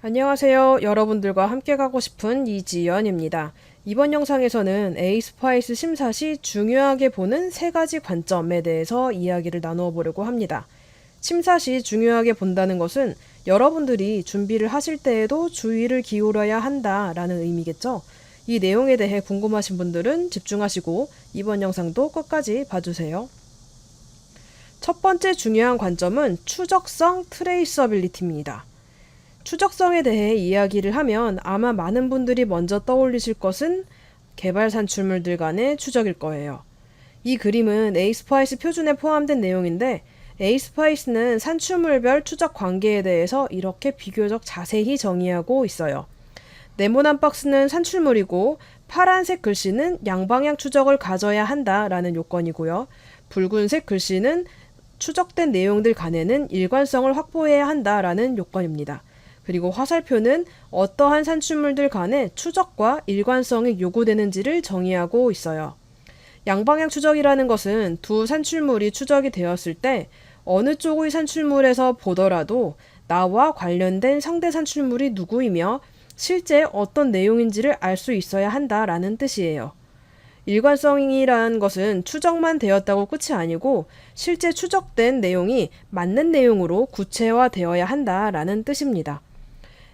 안녕하세요. 여러분들과 함께 가고 싶은 이지연입니다. 이번 영상에서는 에이스파이스 심사 시 중요하게 보는 세 가지 관점에 대해서 이야기를 나누어 보려고 합니다. 심사 시 중요하게 본다는 것은 여러분들이 준비를 하실 때에도 주의를 기울여야 한다라는 의미겠죠. 이 내용에 대해 궁금하신 분들은 집중하시고 이번 영상도 끝까지 봐주세요. 첫 번째 중요한 관점은 추적성 트레이서빌리티입니다. 추적성에 대해 이야기를 하면 아마 많은 분들이 먼저 떠올리실 것은 개발 산출물들 간의 추적일 거예요. 이 그림은 에이스파이스 표준에 포함된 내용인데 에이스파이스는 산출물별 추적 관계에 대해서 이렇게 비교적 자세히 정의하고 있어요. 네모난 박스는 산출물이고 파란색 글씨는 양방향 추적을 가져야 한다라는 요건이고요. 붉은색 글씨는 추적된 내용들 간에는 일관성을 확보해야 한다라는 요건입니다. 그리고 화살표는 어떠한 산출물들 간의 추적과 일관성이 요구되는지를 정의하고 있어요. 양방향 추적이라는 것은 두 산출물이 추적이 되었을 때 어느 쪽의 산출물에서 보더라도 나와 관련된 상대 산출물이 누구이며 실제 어떤 내용인지를 알 수 있어야 한다라는 뜻이에요. 일관성이라는 것은 추적만 되었다고 끝이 아니고 실제 추적된 내용이 맞는 내용으로 구체화되어야 한다라는 뜻입니다.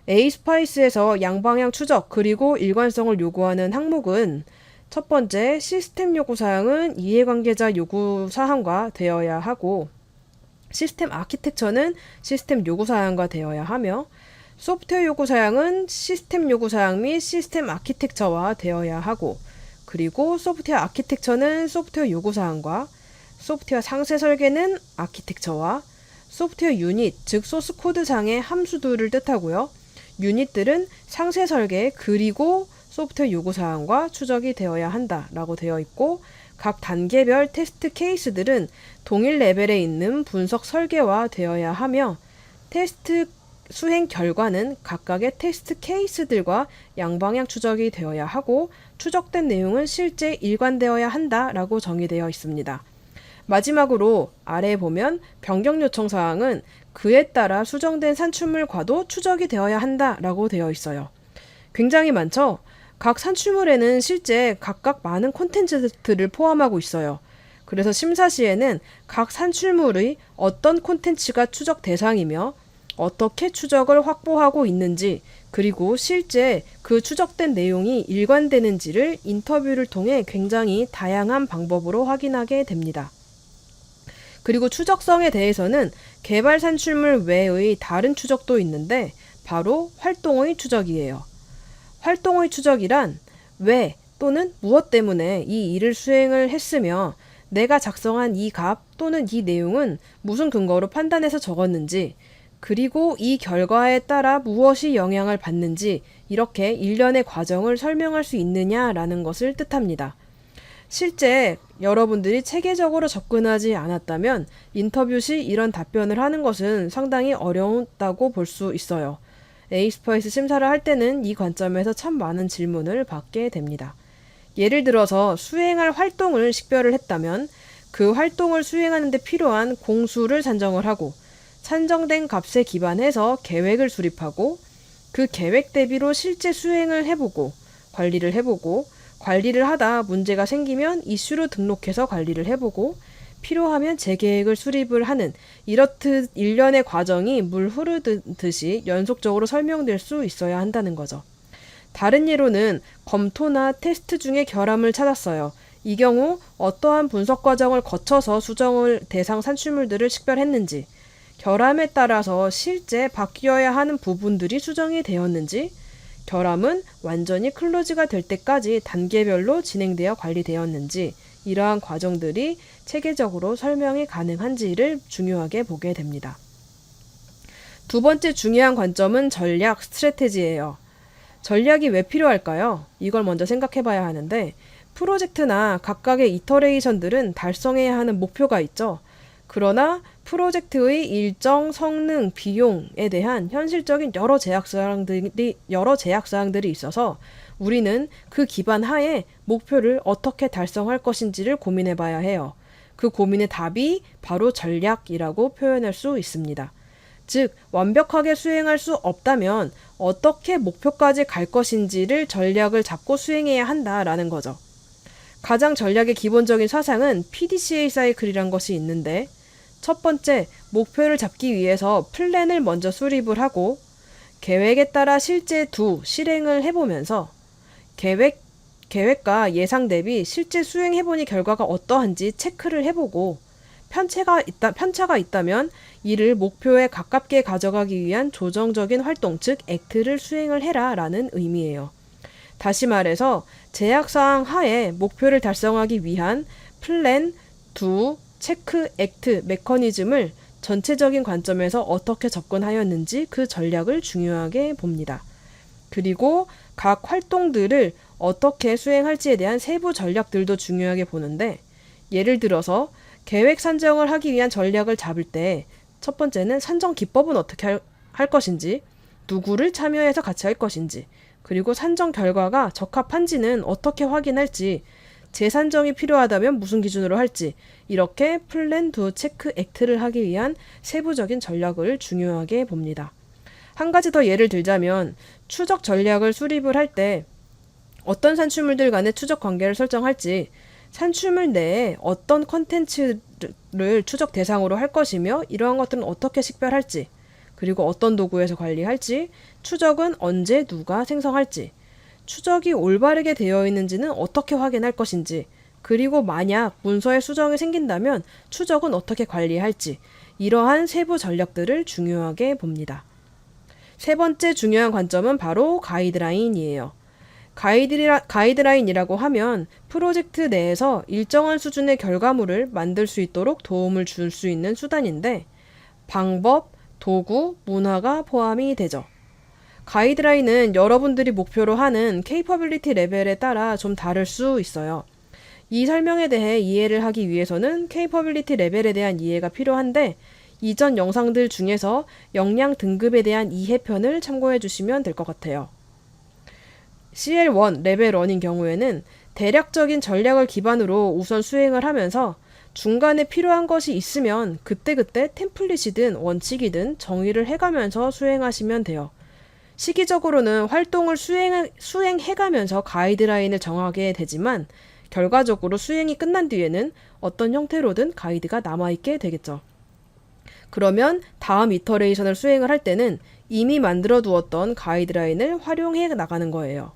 에이스파이스에서 양방향 추적 그리고 일관성을 요구하는 항목은 첫 번째, 시스템 요구사항은 이해관계자 요구사항과 되어야 하고 시스템 아키텍처는 시스템 요구사항과 되어야 하며 소프트웨어 요구사항은 시스템 요구사항 및 시스템 아키텍처와 되어야 하고 그리고 소프트웨어 아키텍처는 소프트웨어 요구사항과 소프트웨어 상세 설계는 아키텍처와 소프트웨어 유닛, 즉 소스코드상의 함수들을 뜻하고요. 유닛들은 상세 설계 그리고 소프트웨어 요구사항과 추적이 되어야 한다라고 되어 있고 각 단계별 테스트 케이스들은 동일 레벨에 있는 분석 설계와 되어야 하며 테스트 수행 결과는 각각의 테스트 케이스들과 양방향 추적이 되어야 하고 추적된 내용은 실제 일관되어야 한다라고 정의되어 있습니다. 마지막으로 아래에 보면 변경 요청 사항은 그에 따라 수정된 산출물과도 추적이 되어야 한다라고 되어 있어요. 굉장히 많죠? 각 산출물에는 실제 각각 많은 콘텐츠들을 포함하고 있어요. 그래서 심사 시에는 각 산출물의 어떤 콘텐츠가 추적 대상이며 어떻게 추적을 확보하고 있는지 그리고 실제 그 추적된 내용이 일관되는지를 인터뷰를 통해 굉장히 다양한 방법으로 확인하게 됩니다. 그리고 추적성에 대해서는 개발 산출물 외의 다른 추적도 있는데 바로 활동의 추적이에요. 활동의 추적이란 왜 또는 무엇 때문에 이 일을 수행을 했으며 내가 작성한 이 값 또는 이 내용은 무슨 근거로 판단해서 적었는지 그리고 이 결과에 따라 무엇이 영향을 받는지 이렇게 일련의 과정을 설명할 수 있느냐라는 것을 뜻합니다. 실제 여러분들이 체계적으로 접근하지 않았다면 인터뷰 시 이런 답변을 하는 것은 상당히 어려웠다고 볼 수 있어요. 에이스파이스 심사를 할 때는 이 관점에서 참 많은 질문을 받게 됩니다. 예를 들어서 수행할 활동을 식별을 했다면 그 활동을 수행하는 데 필요한 공수를 산정을 하고 산정된 값에 기반해서 계획을 수립하고 그 계획 대비로 실제 수행을 해보고 관리를 해보고 관리를 하다 문제가 생기면 이슈로 등록해서 관리를 해보고 필요하면 재계획을 수립을 하는 이렇듯 일련의 과정이 물 흐르듯이 연속적으로 설명될 수 있어야 한다는 거죠. 다른 예로는 검토나 테스트 중에 결함을 찾았어요. 이 경우 어떠한 분석 과정을 거쳐서 수정을 대상 산출물들을 식별했는지 결함에 따라서 실제 바뀌어야 하는 부분들이 수정이 되었는지 결함은 완전히 클로즈가 될 때까지 단계별로 진행되어 관리되었는지 이러한 과정들이 체계적으로 설명이 가능한지를 중요하게 보게 됩니다. 두 번째 중요한 관점은 전략, 스트래테지예요. 전략이 왜 필요할까요? 이걸 먼저 생각해 봐야 하는데 프로젝트나 각각의 이터레이션들은 달성해야 하는 목표가 있죠. 그러나 프로젝트의 일정, 성능, 비용에 대한 현실적인 여러 제약사항들이 있어서 우리는 그 기반 하에 목표를 어떻게 달성할 것인지를 고민해 봐야 해요. 그 고민의 답이 바로 전략이라고 표현할 수 있습니다. 즉, 완벽하게 수행할 수 없다면 어떻게 목표까지 갈 것인지를 전략을 잡고 수행해야 한다라는 거죠. 가장 전략의 기본적인 사상은 PDCA 사이클이란 것이 있는데, 첫 번째, 목표를 잡기 위해서 플랜을 먼저 수립을 하고 계획에 따라 실제 실행을 해보면서 계획과 예상 대비 실제 수행해보니 결과가 어떠한지 체크를 해보고 편차가 있다면 이를 목표에 가깝게 가져가기 위한 조정적인 활동, 즉 액트를 수행을 해라 라는 의미예요. 다시 말해서 제약사항 하에 목표를 달성하기 위한 플랜, 체크, 액트, 메커니즘을 전체적인 관점에서 어떻게 접근하였는지 그 전략을 중요하게 봅니다. 그리고 각 활동들을 어떻게 수행할지에 대한 세부 전략들도 중요하게 보는데, 예를 들어서 계획 산정을 하기 위한 전략을 잡을 때 첫 번째는 산정 기법은 어떻게 할 것인지, 누구를 참여해서 같이 할 것인지, 그리고 산정 결과가 적합한지는 어떻게 확인할지, 재산정이 필요하다면 무슨 기준으로 할지, 이렇게 플랜, 체크, 액트를 하기 위한 세부적인 전략을 중요하게 봅니다. 한 가지 더 예를 들자면 추적 전략을 수립을 할 때 어떤 산출물들 간의 추적 관계를 설정할지, 산출물 내에 어떤 컨텐츠를 추적 대상으로 할 것이며 이러한 것들은 어떻게 식별할지, 그리고 어떤 도구에서 관리할지, 추적은 언제 누가 생성할지, 추적이 올바르게 되어 있는지는 어떻게 확인할 것인지, 그리고 만약 문서에 수정이 생긴다면 추적은 어떻게 관리할지, 이러한 세부 전략들을 중요하게 봅니다. 세 번째 중요한 관점은 바로 가이드라인이에요. 가이드라인이라고 하면 프로젝트 내에서 일정한 수준의 결과물을 만들 수 있도록 도움을 줄 수 있는 수단인데, 방법, 도구, 문화가 포함이 되죠. 가이드라인은 여러분들이 목표로 하는 케이퍼빌리티 레벨에 따라 좀 다를 수 있어요. 이 설명에 대해 이해를 하기 위해서는 케이퍼빌리티 레벨에 대한 이해가 필요한데, 이전 영상들 중에서 역량 등급에 대한 이해편을 참고해 주시면 될 것 같아요. CL1 레벨 1인 경우에는 대략적인 전략을 기반으로 우선 수행을 하면서 중간에 필요한 것이 있으면 그때그때 템플릿이든 원칙이든 정의를 해가면서 수행하시면 돼요. 시기적으로는 활동을 수행해가면서 가이드라인을 정하게 되지만 결과적으로 수행이 끝난 뒤에는 어떤 형태로든 가이드가 남아있게 되겠죠. 그러면 다음 이터레이션을 수행을 할 때는 이미 만들어 두었던 가이드라인을 활용해 나가는 거예요.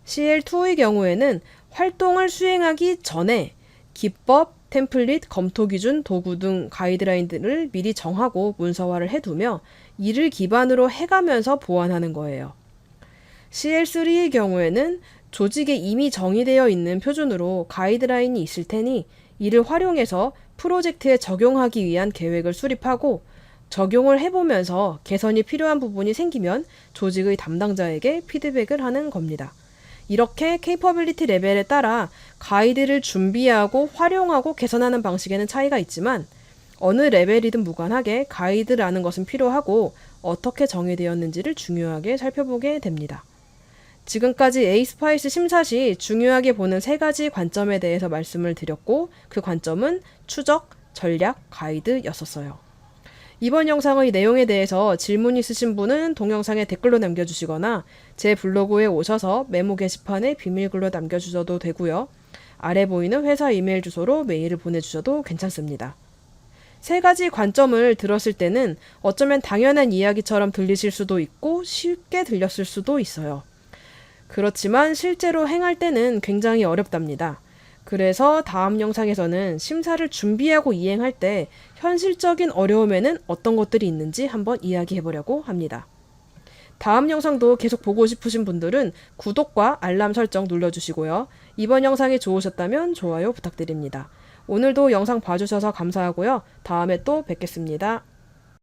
CL2의 경우에는 활동을 수행하기 전에 기법, 템플릿, 검토 기준, 도구 등 가이드라인들을 미리 정하고 문서화를 해두며 이를 기반으로 해가면서 보완하는 거예요. CL3의 경우에는 조직에 이미 정의되어 있는 표준으로 가이드라인이 있을 테니 이를 활용해서 프로젝트에 적용하기 위한 계획을 수립하고 적용을 해보면서 개선이 필요한 부분이 생기면 조직의 담당자에게 피드백을 하는 겁니다. 이렇게 케이퍼빌리티 레벨에 따라 가이드를 준비하고 활용하고 개선하는 방식에는 차이가 있지만 어느 레벨이든 무관하게 가이드라는 것은 필요하고 어떻게 정의되었는지를 중요하게 살펴보게 됩니다. 지금까지 에이스파이스 심사 시 중요하게 보는 세 가지 관점에 대해서 말씀을 드렸고 그 관점은 추적, 전략, 가이드였었어요. 이번 영상의 내용에 대해서 질문 있으신 분은 동영상에 댓글로 남겨주시거나 제 블로그에 오셔서 메모 게시판에 비밀글로 남겨주셔도 되고요. 아래 보이는 회사 이메일 주소로 메일을 보내주셔도 괜찮습니다. 세 가지 관점을 들었을 때는 어쩌면 당연한 이야기처럼 들리실 수도 있고 쉽게 들렸을 수도 있어요. 그렇지만 실제로 행할 때는 굉장히 어렵답니다. 그래서 다음 영상에서는 심사를 준비하고 이행할 때 현실적인 어려움에는 어떤 것들이 있는지 한번 이야기해보려고 합니다. 다음 영상도 계속 보고 싶으신 분들은 구독과 알람 설정 눌러주시고요. 이번 영상이 좋으셨다면 좋아요 부탁드립니다. 오늘도 영상 봐주셔서 감사하고요. 다음에 또 뵙겠습니다.